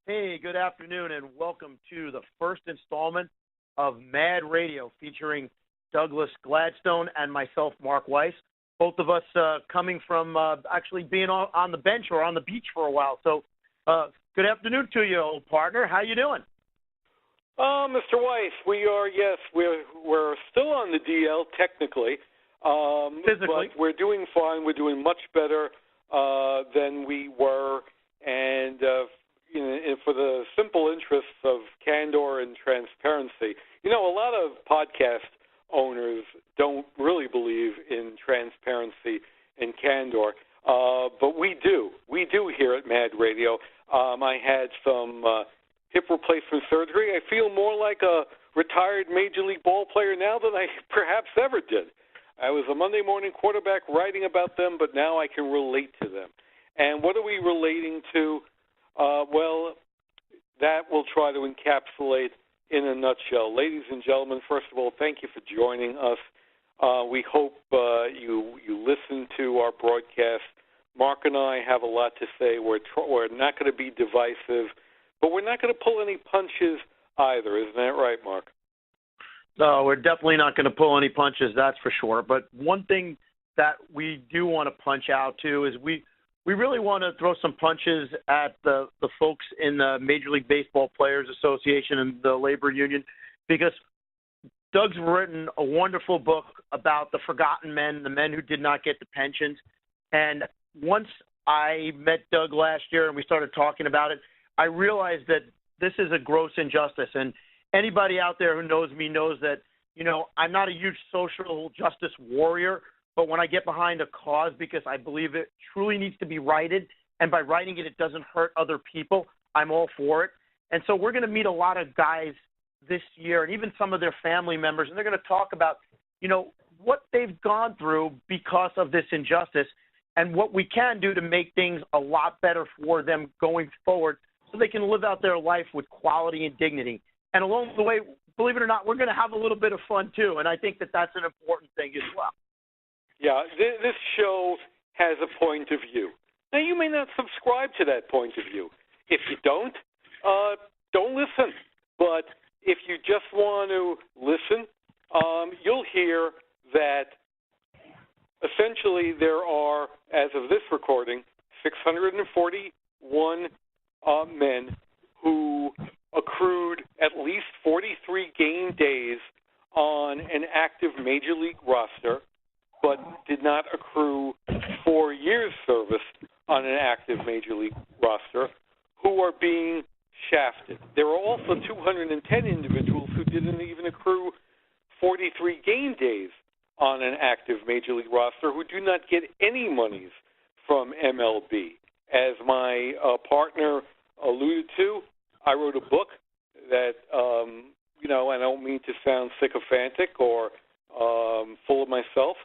Hey, good afternoon, and welcome to the first installment of Mad Radio featuring Douglas Gladstone and myself, Mark Weiss. Both of us coming from actually being on the bench or on the beach for a while. So good afternoon to you, old partner. How you doing? Mr. Weiss, we're still on the DL technically. Physically. But we're doing fine. We're doing much better than we were, and for the simple interests of candor and transparency. You know, a lot of podcast owners don't really believe in transparency and candor, but we do. We do here at Mad Radio. I had some hip replacement surgery. I feel more like a retired Major League ball player now than I perhaps ever did. I was a Monday morning quarterback writing about them, but now I can relate to them. And what are we relating to? Well, that we'll try to encapsulate in a nutshell. Ladies and gentlemen, first of all, thank you for joining us. We hope you listen to our broadcast. Mark and I have a lot to say. We're not going to be divisive, but we're not going to pull any punches either. Isn't that right, Mark? No, we're definitely not going to pull any punches, that's for sure. But one thing that we do want to punch out to is we really want to throw some punches at the folks in the Major League Baseball Players Association and the labor union, because Doug's written a wonderful book about the forgotten men, the men who did not get the pensions. And once I met Doug last year and we started talking about it, I realized that this is a gross injustice. And anybody out there who knows me knows that, I'm not a huge social justice warrior, but when I get behind a cause because I believe it truly needs to be righted, and by writing it, it doesn't hurt other people, I'm all for it. And so we're going to meet a lot of guys this year and even some of their family members, and they're going to talk about, what they've gone through because of this injustice and what we can do to make things a lot better for them going forward so they can live out their life with quality and dignity. And along the way, believe it or not, we're going to have a little bit of fun too, and I think that that's an important thing as well. Yeah, this show has a point of view. Now, you may not subscribe to that point of view. If you don't listen. But if you just want to listen, you'll hear that essentially there are, as of this recording, 641 men who accrued at least 43 game days on an active Major League roster, but did not accrue 4 years' service on an active Major League roster, who are being shafted. There are also 210 individuals who didn't even accrue 43 game days on an active Major League roster who do not get any monies from MLB. As my partner alluded to, I wrote a book that, I don't mean to sound sycophantic or full of myself,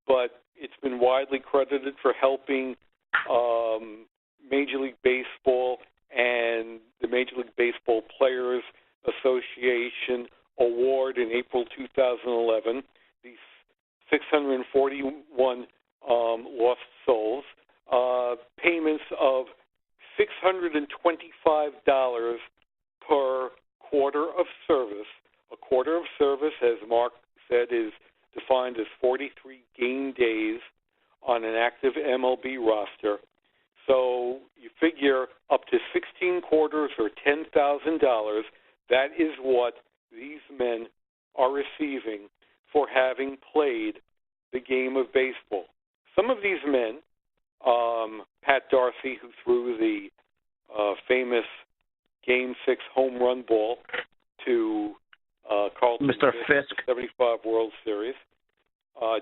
but it's been widely credited for helping Major League Baseball and the Major League Baseball Players Association award in April 2011, these 641 lost souls, payments of $625 per quarter of service. A quarter of service, as Mark said, is defined as 43 game days on an active MLB roster. So you figure up to 16 quarters or $10,000. That is what these men are receiving for having played the game of baseball. Some of these men, Pat Darcy, who threw the famous Game 6 home run ball to Carlton Mr. Fisk, 75 World Series,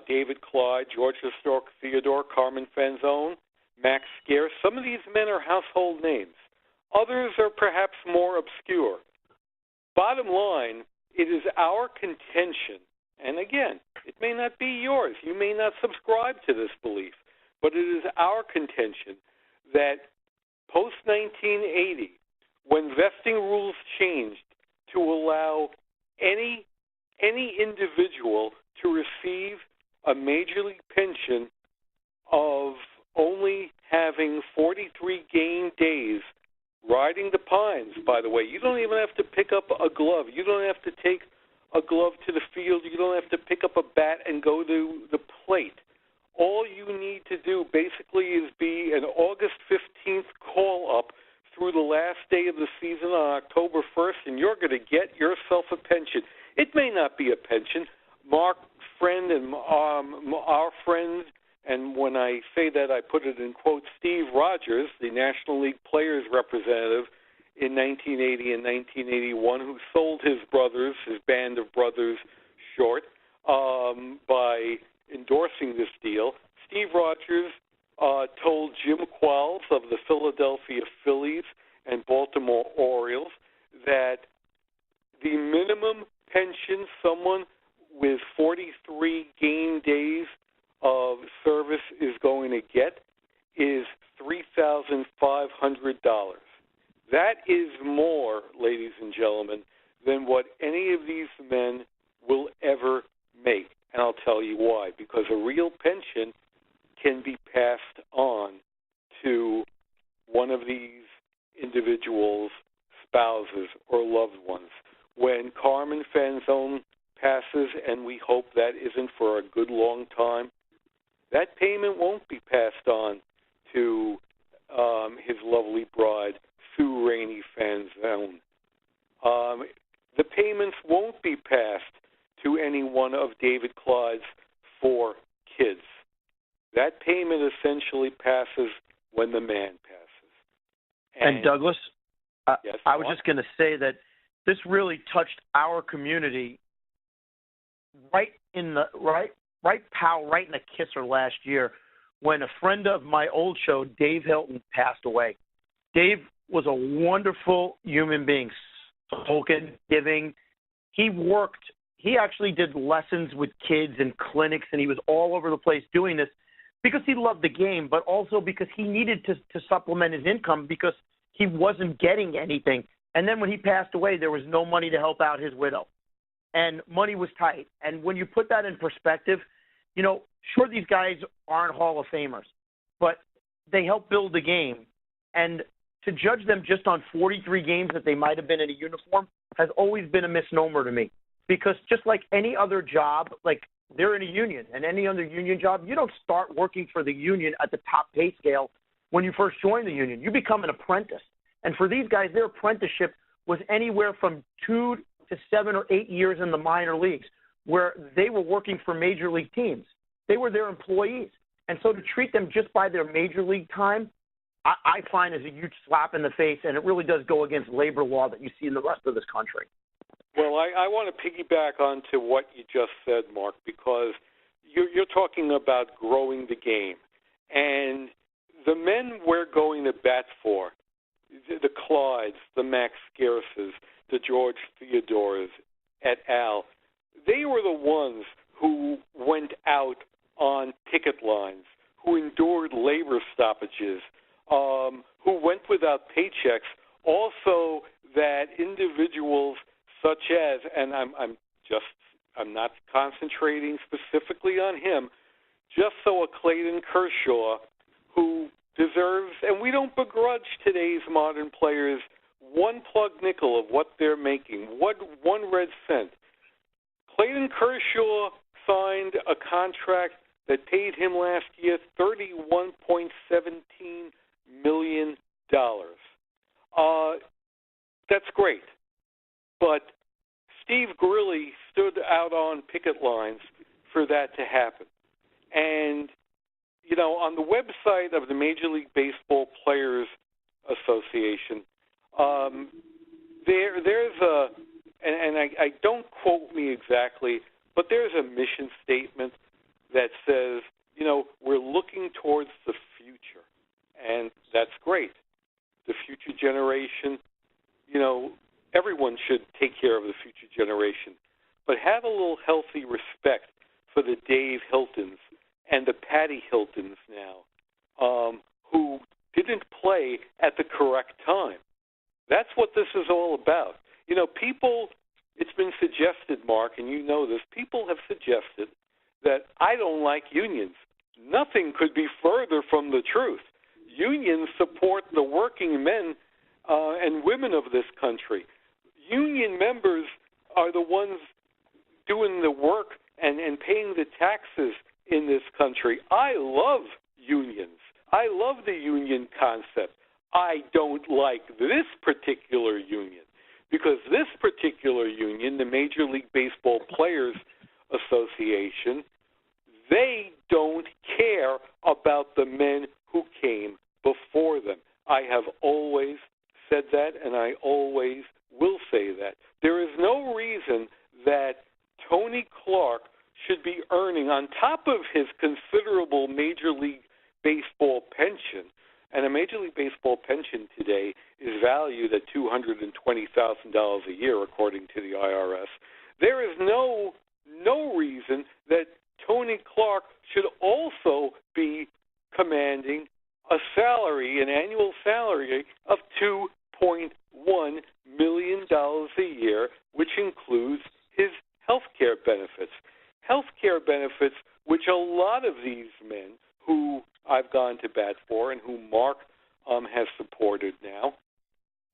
David Clyde, George Historic Theodore, Carmen Fanzone, Max Scarce. Some of these men are household names. Others are perhaps more obscure. Bottom line, it is our contention, and again, it may not be yours. You may not subscribe to this belief, but it is our contention that post-1980, when vesting rules changed to allow any individual to receive a Major League pension of only having 43 game days riding the pines, by the way. You don't even have to pick up a glove. You don't have to take a glove to the field. You don't have to pick up a bat and go to the plate. All you need to do basically is be an August 15th call-up through the last day of the season on October 1st, and you're going to get yourself a pension. It may not be a pension. Mark's friend and our friend, and when I say that, I put it in quotes, Steve Rogers, the National League Players representative in 1980 and 1981, who sold his band of brothers, short by endorsing this deal. Steve Rogers told Jim Qualls of the Philadelphia Phillies and Baltimore Orioles that the minimum pension someone with 43 game days of service is going to get is $3,500. That is more, ladies and gentlemen, than what any of these men will ever make. And I'll tell you why. Because a real pension can be passed on to one of these individuals' spouses or loved ones. When Carmen Fanzone passes, and we hope that isn't for a good long time, that payment won't be passed on to his lovely bride, Sue Rainey Fanzone. The payments won't be passed to any one of David Clyde's 4 kids. That payment essentially passes when the man passes. And Douglas, yes, I was just going to say that this really touched our community right in the kisser last year when a friend of my old show, Dave Hilton, passed away. Dave was a wonderful human being, spoken, giving. He actually did lessons with kids and clinics, and he was all over the place doing this because he loved the game, but also because he needed to supplement his income because he wasn't getting anything. And then when he passed away, there was no money to help out his widow. And money was tight. And when you put that in perspective, sure, these guys aren't Hall of Famers, but they help build the game. And to judge them just on 43 games that they might have been in a uniform has always been a misnomer to me. Because just like any other job, like they're in a union, and any other union job, you don't start working for the union at the top pay scale when you first join the union. You become an apprentice. And for these guys, their apprenticeship was anywhere from 2 to 7 or 8 years in the minor leagues, where they were working for major league teams. They were their employees. And so to treat them just by their major league time, I find is a huge slap in the face, and it really does go against labor law that you see in the rest of this country. Well, I want to piggyback onto what you just said, Mark, because you're talking about growing the game. And the men we're going to bat for, the Clydes, the Max Scherces, the George Theodores, et al., they were the ones who went out on picket lines, who endured labor stoppages, who went without paychecks. Also, that individuals such as, and I'm not concentrating specifically on him, just so a Clayton Kershaw, who deserves, and we don't begrudge today's modern players one plug nickel of what they're making, one red cent. Clayton Kershaw signed a contract that paid him last year $31.17 million. That's great. But Steve Grilly stood out on picket lines for that to happen. And, on the website of the Major League Baseball Players Association, there's a, and I don't quote me exactly, but there's a mission statement that says, we're looking towards the future. And that's great. The future generation, everyone should take care of the future generation. But have a little healthy respect for the Dave Hiltons and the Patty Hiltons now, who didn't play at the correct time. That's what this is all about. People, it's been suggested, Mark, and you know this, people have suggested that I don't like unions. Nothing could be further from the truth. Unions support the working men and women of this country. Union members are the ones doing the work and paying the taxes in this country. I love unions. I love the union concept. I don't like this particular union because this particular union, the Major League Baseball Players Association, they don't care about the men who came before them. I have always said that, and I always will say that. There is no reason that Tony Clark should be earning, on top of his considerable Major League Baseball pension, and a Major League Baseball pension today is valued at $220,000 a year, according to the IRS. There is no reason that Tony Clark should also be commanding a salary, an annual salary of $2.1 million a year, which includes his health care benefits. Health care benefits which a lot of these men who I've gone to bat for and who Mark has supported now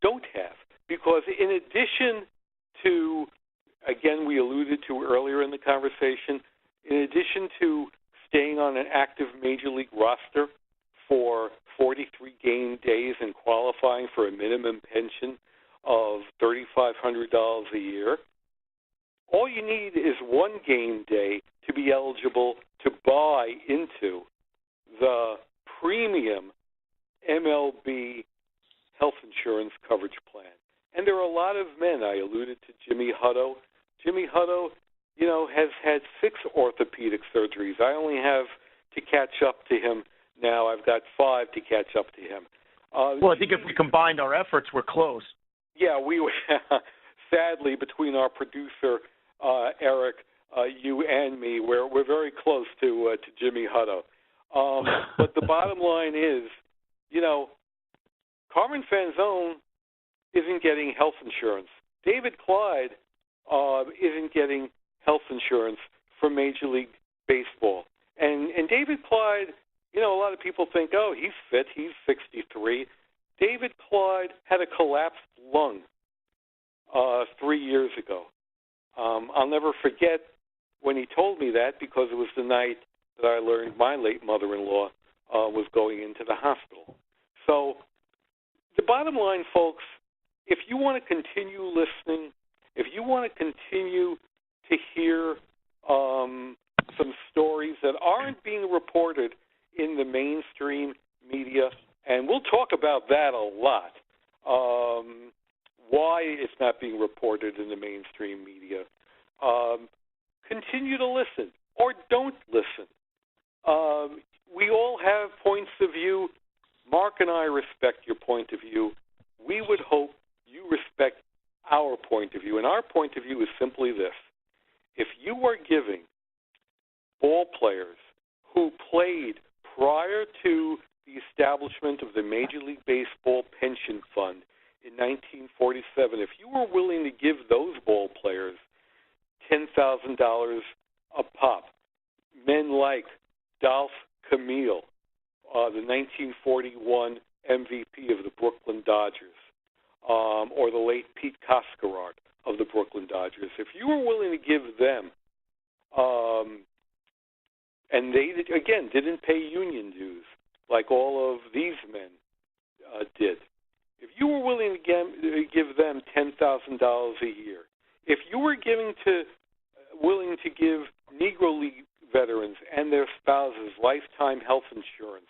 don't have. Because in addition to, again, we alluded to earlier in the conversation, in addition to staying on an active Major League roster for 43 game days and qualifying for a minimum pension of $3,500 a year, all you need is one game day to be eligible to buy into the premium MLB health insurance coverage plan. And there are a lot of men. I alluded to Jimmy Hutto. Jimmy Hutto, has had 6 orthopedic surgeries. I only have to catch up to him now. I've got 5 to catch up to him. Well, I think if we combined our efforts, we're close. Yeah, we sadly, between our producer, Eric, you and me, we're very close to Jimmy Hutto. But the bottom line is, Carmen Fanzone isn't getting health insurance. David Clyde isn't getting health insurance for Major League Baseball. And David Clyde, a lot of people think, oh, he's fit, he's 63. David Clyde had a collapsed lung 3 years ago. I'll never forget when he told me that, because it was the night that I learned my late mother-in-law was going into the hospital. So the bottom line, folks, if you want to continue listening, if you want to continue to hear some stories that aren't being reported in the mainstream media, and we'll talk about that a lot, why it's not being reported in the mainstream media, continue to listen or don't listen. We all have points of view. Mark and I respect your point of view. We would hope you respect our point of view. And our point of view is simply this. If you are giving ball players who played prior to the establishment of the Major League Baseball Pension Fund in 1947, if you were willing to give those ball players $10,000 a pop, men like Dolph Camille, the 1941 MVP of the Brooklyn Dodgers, or the late Pete Coscarard of the Brooklyn Dodgers, if you were willing to give them, and they, again, didn't pay union dues like all of these men did, if you were willing to give them $10,000 a year, if you were willing to give Negro League veterans and their spouses lifetime health insurance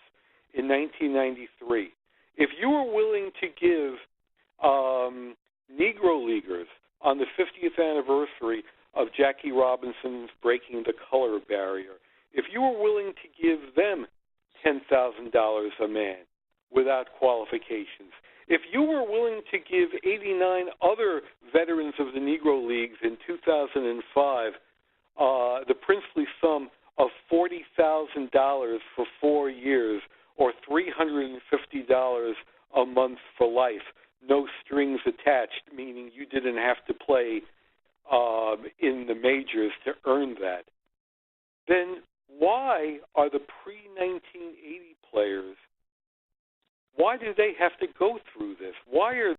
in 1993, if you were willing to give Negro Leaguers on the 50th anniversary of Jackie Robinson's breaking the color barrier, if you were willing to give them $10,000 a man without qualifications, if you were willing to give 89 other veterans of the Negro Leagues in 2005 the princely sum of $40,000 for 4 years, or $350 a month for life, no strings attached, meaning you didn't have to play in the majors to earn that, then why are the pre-1980 players, Why do they have to go through this? Why are